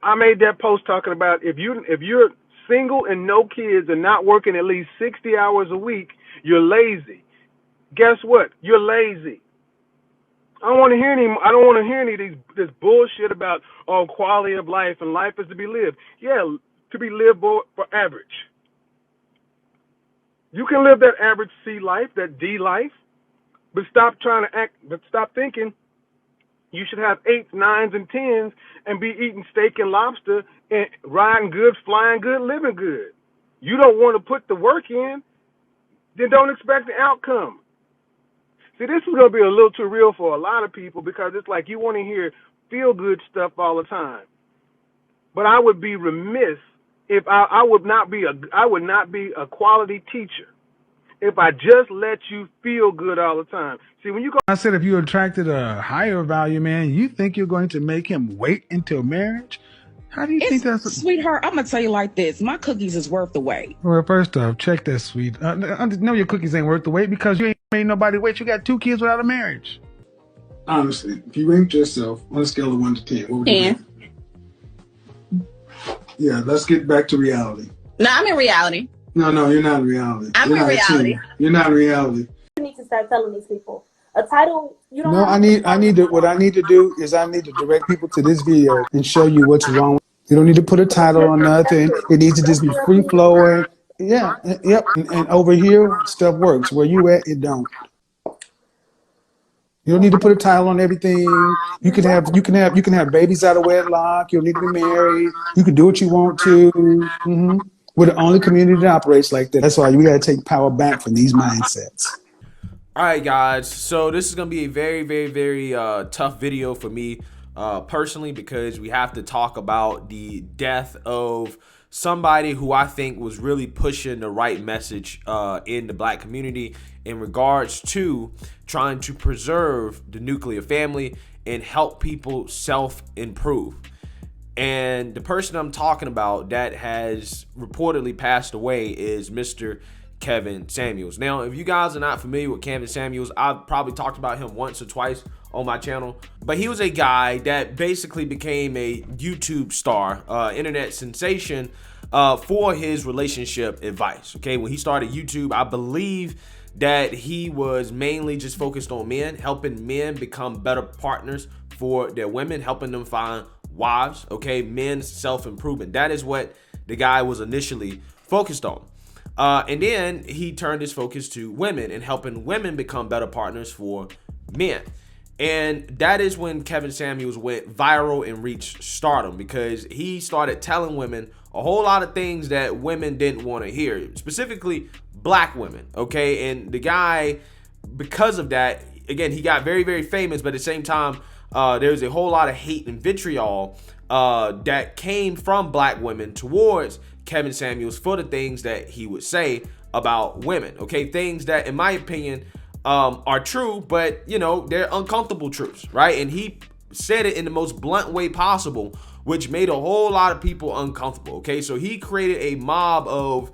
I made that post talking about if you're single and no kids and not working at least 60 hours a week, you're lazy. Guess what? You're lazy. I don't want to hear any of this bullshit about quality of life and life is to be lived. Yeah, to be lived for average. You can live that average C life, that D life, but stop thinking you should have 8s, 9s, and 10s and be eating steak and lobster and riding good, flying good, living good. You don't want to put the work in, then don't expect the outcome. See, this is going to be a little too real for a lot of people because it's like you want to hear feel-good stuff all the time. But I would be remiss if I would not be a quality teacher if I just let you feel good all the time. See, when you go, I said if you attracted a higher value man, you think you're going to make him wait until marriage? How do you think that's? Sweetheart, I'm going to tell you like this. My cookies is worth the wait. Well, first off, check that, sweet. No, your cookies ain't worth the wait because you ain't made nobody wait. You got 2 kids without a marriage. Honestly, if you ranked yourself on a scale of 1 to 10, what would you rank? Yeah, let's get back to reality. No, I'm in reality. No, you're not in reality. I'm in reality. You're not in reality. You need to start telling these people. A title, you don't. No, I need to. What I need to do is I need to direct people to this video and show you what's wrong. You don't need to put a title on nothing. It needs to just be free flowing. Yeah, yep. And over here, stuff works. Where you at, it don't. You don't need to put a title on everything. You can have babies out of wedlock. You don't need to be married. You can do what you want to. Mm-hmm. We're the only community that operates like that. That's why we got to take power back from these mindsets. All right, guys. So this is going to be a very, very, very tough video for me personally because we have to talk about the death of somebody who I think was really pushing the right message in the black community in regards to trying to preserve the nuclear family and help people self-improve. And the person I'm talking about that has reportedly passed away is Mr. Kevin Samuels. Now, if you guys are not familiar with Kevin Samuels, I've probably talked about him once or twice on my channel, but he was a guy that basically became a YouTube star, internet sensation for his relationship advice. Okay, when he started YouTube, I believe that he was mainly just focused on men, helping men become better partners for their women, helping them find wives. Okay, men's self-improvement. That is what the guy was initially focused on. And then he turned his focus to women and helping women become better partners for men. And that is when Kevin Samuels went viral and reached stardom because he started telling women a whole lot of things that women didn't want to hear, specifically black women. Okay, and the guy, because of that, again, he got very, very famous, but at the same time, there's a whole lot of hate and vitriol that came from black women towards Kevin Samuels for the things that he would say about women. Okay, things that, in my opinion, are true, but you know, they're uncomfortable truths, right? And he said it in the most blunt way possible, which made a whole lot of people uncomfortable. Okay, so he created a mob of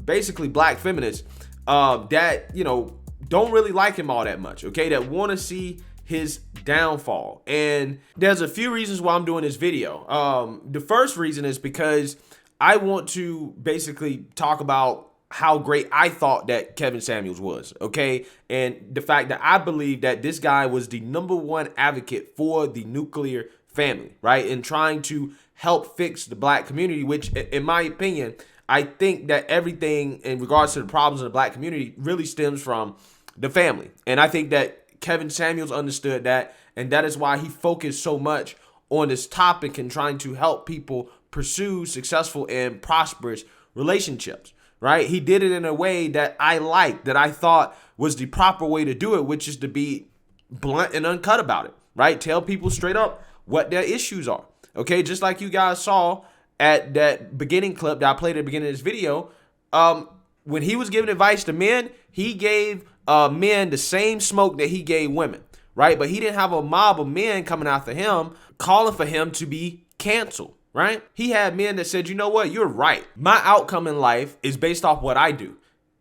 basically black feminists that, you know, don't really like him all that much. Okay, that want to see his downfall. And there's a few reasons why I'm doing this video. The first reason is because I want to basically talk about how great I thought that Kevin Samuels was, okay? And the fact that I believe that this guy was the #1 advocate for the nuclear family, right? And trying to help fix the black community, which in my opinion, I think that everything in regards to the problems in the black community really stems from the family. And I think that Kevin Samuels understood that, and that is why he focused so much on this topic and trying to help people pursue successful and prosperous relationships, right? He did it in a way that I liked, that I thought was the proper way to do it, which is to be blunt and uncut about it, right? Tell people straight up what their issues are, okay? Just like you guys saw at that beginning clip that I played at the beginning of this video, when he was giving advice to men, he gave men the same smoke that he gave women, right? But he didn't have a mob of men coming after him, calling for him to be canceled, right? He had men that said, you know what, you're right. My outcome in life is based off what I do.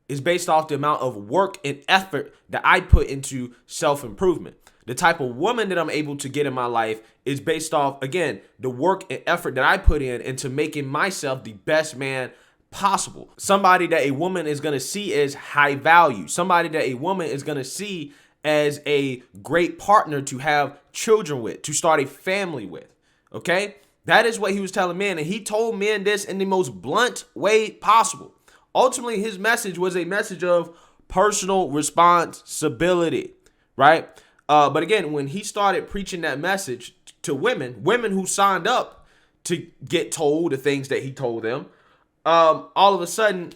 It's based off the amount of work and effort that I put into self-improvement. The type of woman that I'm able to get in my life is based off, again, the work and effort that I put in into making myself the best man possible. Somebody that a woman is going to see as high value. Somebody that a woman is going to see as a great partner to have children with, to start a family with. Okay? That is what he was telling men. And he told men this in the most blunt way possible. Ultimately, his message was a message of personal responsibility, right? But again, when he started preaching that message to women who signed up to get told the things that he told them, all of a sudden,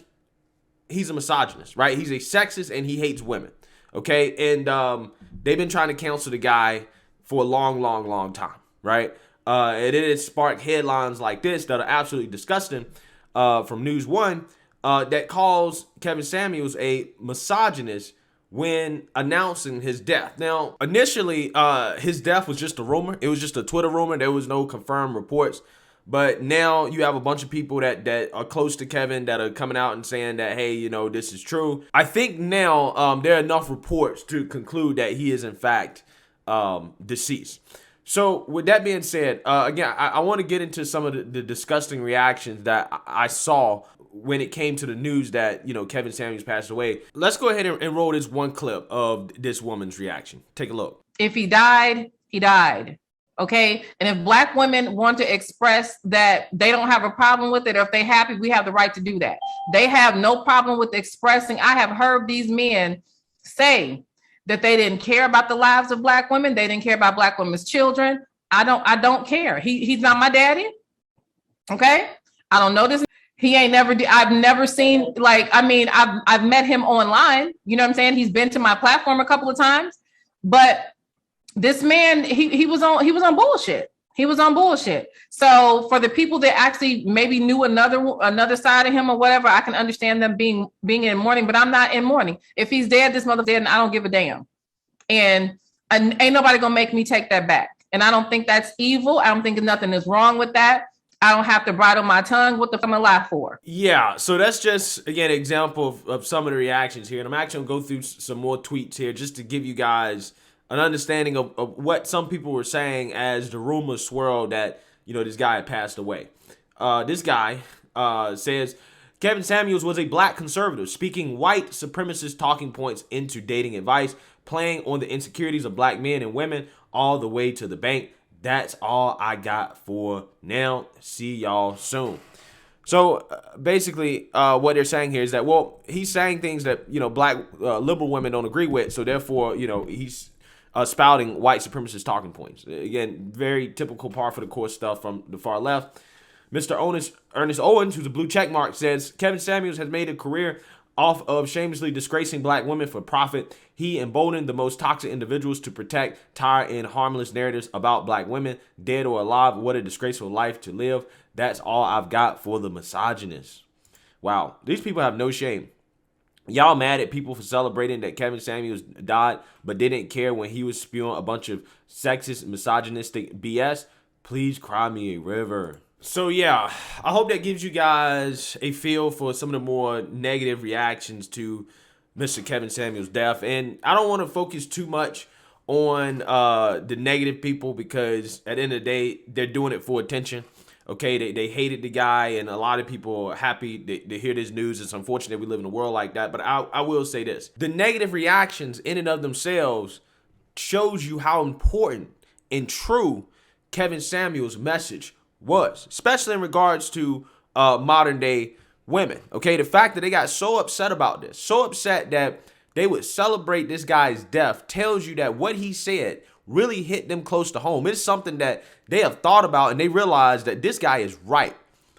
he's a misogynist, right? He's a sexist and he hates women, okay? And they've been trying to cancel the guy for a long time, right? And it has sparked headlines like this that are absolutely disgusting from News One that calls Kevin Samuels a misogynist when announcing his death. Now, initially, his death was just a rumor. It was just a Twitter rumor. There was no confirmed reports. But now you have a bunch of people that are close to Kevin that are coming out and saying that, hey, you know, this is true. I think now there are enough reports to conclude that he is, in fact, deceased. So with that being said, again, I want to get into some of the disgusting reactions that I saw when it came to the news that, you know, Kevin Samuels passed away. Let's go ahead and roll this one clip of this woman's reaction. Take a look. If he died, he died. Okay. And if Black women want to express that they don't have a problem with it, or if they're happy, we have the right to do that. They have no problem with expressing. I have heard these men say that they didn't care about the lives of Black women. They didn't care about Black women's children. I don't care. He's not my daddy. Okay. I don't know this. He ain't never, I've never seen, like, I mean, I've met him online, you know what I'm saying? He's been to my platform a couple of times, but this man, he was on bullshit. He was on bullshit. So for the people that actually maybe knew another side of him or whatever, I can understand them being in mourning, but I'm not in mourning. If he's dead, this mother's dead, and I don't give a damn. And ain't nobody gonna make me take that back. And I don't think that's evil. I don't think nothing is wrong with that. I don't have to bridle my tongue. What the fuck am I alive for? Yeah, so that's just, again, an example of some of the reactions here. And I'm actually going to go through some more tweets here just to give you guys an understanding of what some people were saying as the rumors swirled that, you know, this guy had passed away. This guy says, Kevin Samuels was a Black conservative speaking white supremacist talking points into dating advice, playing on the insecurities of Black men and women all the way to the bank. That's all I got for now. See y'all soon. So basically, what they're saying here is that, well, he's saying things that, you know, Black liberal women don't agree with. So therefore, you know, he's spouting white supremacist talking points. Again, very typical par for the course stuff from the far left. Mr. Ernest Owens, who's a blue check mark, says Kevin Samuels has made a career off of shamelessly disgracing Black women for profit. He emboldened the most toxic individuals to protect, tire, and harmless narratives about Black women, dead or alive. What a disgraceful life to live. That's all I've got for the misogynist. Wow, these people have no shame. Y'all mad at people for celebrating that Kevin Samuels died, but didn't care when he was spewing a bunch of sexist, misogynistic BS? Please cry me a river. So yeah, I hope that gives you guys a feel for some of the more negative reactions to Mr. Kevin Samuels' death. And I don't want to focus too much on the negative people, because at the end of the day, they're doing it for attention. Okay, they hated the guy, and a lot of people are happy to hear this news. It's unfortunate we live in a world like that, but I will say this. The negative reactions in and of themselves shows you how important and true Kevin Samuels' message was, especially in regards to modern day women. Okay, the fact that they got so upset about this, so upset that they would celebrate this guy's death, tells you that what he said really hit them close to home. It's something that they have thought about, and they realize that this guy is right.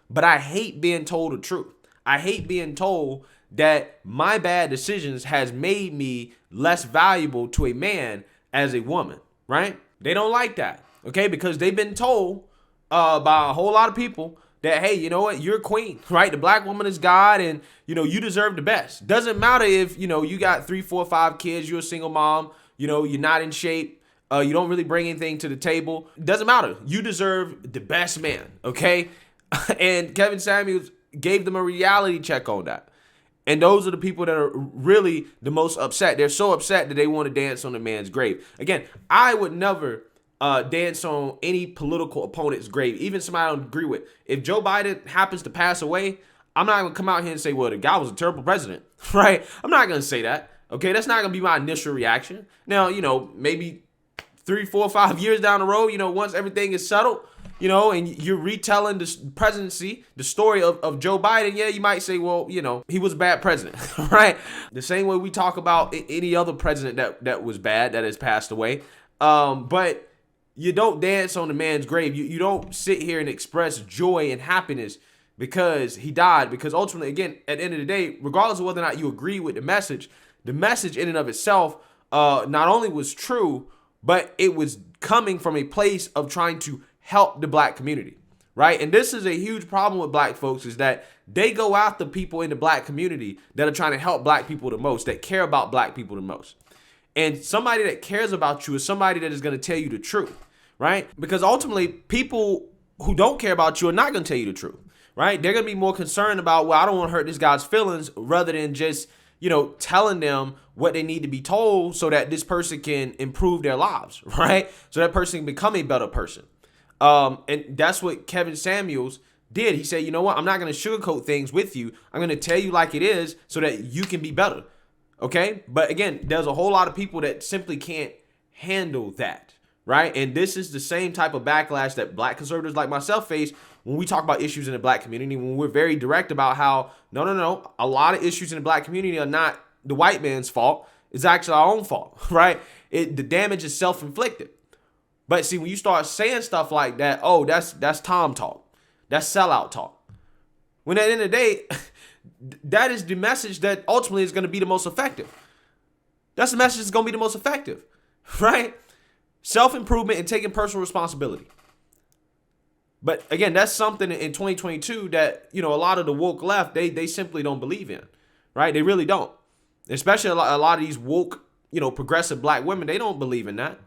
But I hate being told the truth. I hate being told that my bad decisions has made me less valuable to a man as a woman, right? They don't like that, okay? Because they've been told by a whole lot of people that, hey, you know what, you're a queen, right? The Black woman is God, and, you know, you deserve the best. Doesn't matter if, you know, you got 3, 4, 5 kids, you're a single mom, you know, you're not in shape, you don't really bring anything to the table. Doesn't matter. You deserve the best man, okay? And Kevin Samuels gave them a reality check on that. And those are the people that are really the most upset. They're so upset that they want to dance on the man's grave. Again, I would never dance on any political opponent's grave, even somebody I don't agree with. If Joe Biden happens to pass away, I'm not going to come out here and say, well, the guy was a terrible president, right? I'm not going to say that. Okay, that's not going to be my initial reaction. Now, maybe 3, 4, 5 years down the road, once everything is settled, and you're retelling the presidency, the story of Joe Biden, yeah, you might say, well, he was a bad president, right? The same way we talk about any other president that was bad, that has passed away. But you don't dance on the man's grave. You don't sit here and express joy and happiness because he died. Because ultimately, again, at the end of the day, regardless of whether or not you agree with the message in and of itself not only was true, but it was coming from a place of trying to help the black community, right? And this is a huge problem with black folks, is that they go after people in the black community that are trying to help black people the most, that care about black people the most. And somebody that cares about you is somebody that is going to tell you the truth, right? Because ultimately, people who don't care about you are not going to tell you the truth, right? They're going to be more concerned about, well, I don't want to hurt this guy's feelings, rather than just, telling them what they need to be told so that this person can improve their lives, right? So that person can become a better person. And that's what Kevin Samuels did. He said, you know what? I'm not going to sugarcoat things with you. I'm going to tell you like it is so that you can be better. Okay. But again, there's a whole lot of people that simply can't handle that. Right. And this is the same type of backlash that black conservatives like myself face when we talk about issues in the black community, when we're very direct about how, no, a lot of issues in the black community are not the white man's fault. It's actually our own fault. Right. The damage is self-inflicted. But see, when you start saying stuff like that, oh, that's Tom talk. That's sellout talk. When at the end of the day, that is the message that ultimately is going to be the most effective. That's the message that's going to be the most effective, right? Self-improvement and taking personal responsibility. But again, that's something in 2022 that, a lot of the woke left, they simply don't believe in, right? They really don't. Especially a lot of these woke, progressive black women, they don't believe in that.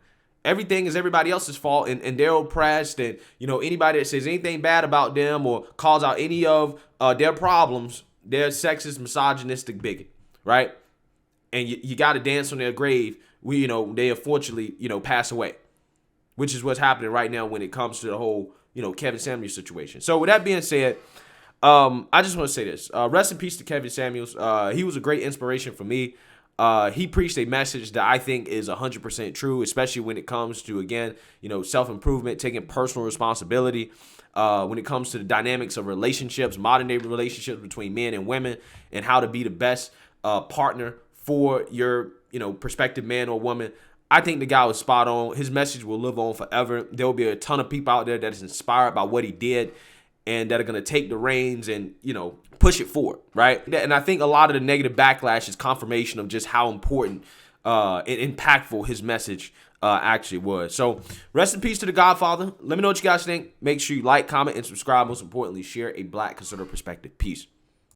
Everything is everybody else's fault, and they're oppressed, and anybody that says anything bad about them or calls out any of their problems, they're sexist, misogynistic bigot, right? And you got to dance on their grave. They unfortunately pass away, which is what's happening right now when it comes to the whole Kevin Samuels situation. So with that being said, I just want to say this: rest in peace to Kevin Samuels. He was a great inspiration for me. He preached a message that I think is 100% true, especially when it comes to, again, self-improvement, taking personal responsibility, when it comes to the dynamics of relationships, modern day relationships between men and women, and how to be the best partner for your, prospective man or woman. I think the guy was spot on. His message will live on forever. There will be a ton of people out there that is inspired by what he did and that are going to take the reins and, push it forward, right? And I think a lot of the negative backlash is confirmation of just how important and impactful his message actually was. So rest in peace to the Godfather. Let me know what you guys think. Make sure you like, comment, and subscribe. Most importantly, share a black conservative perspective. Peace.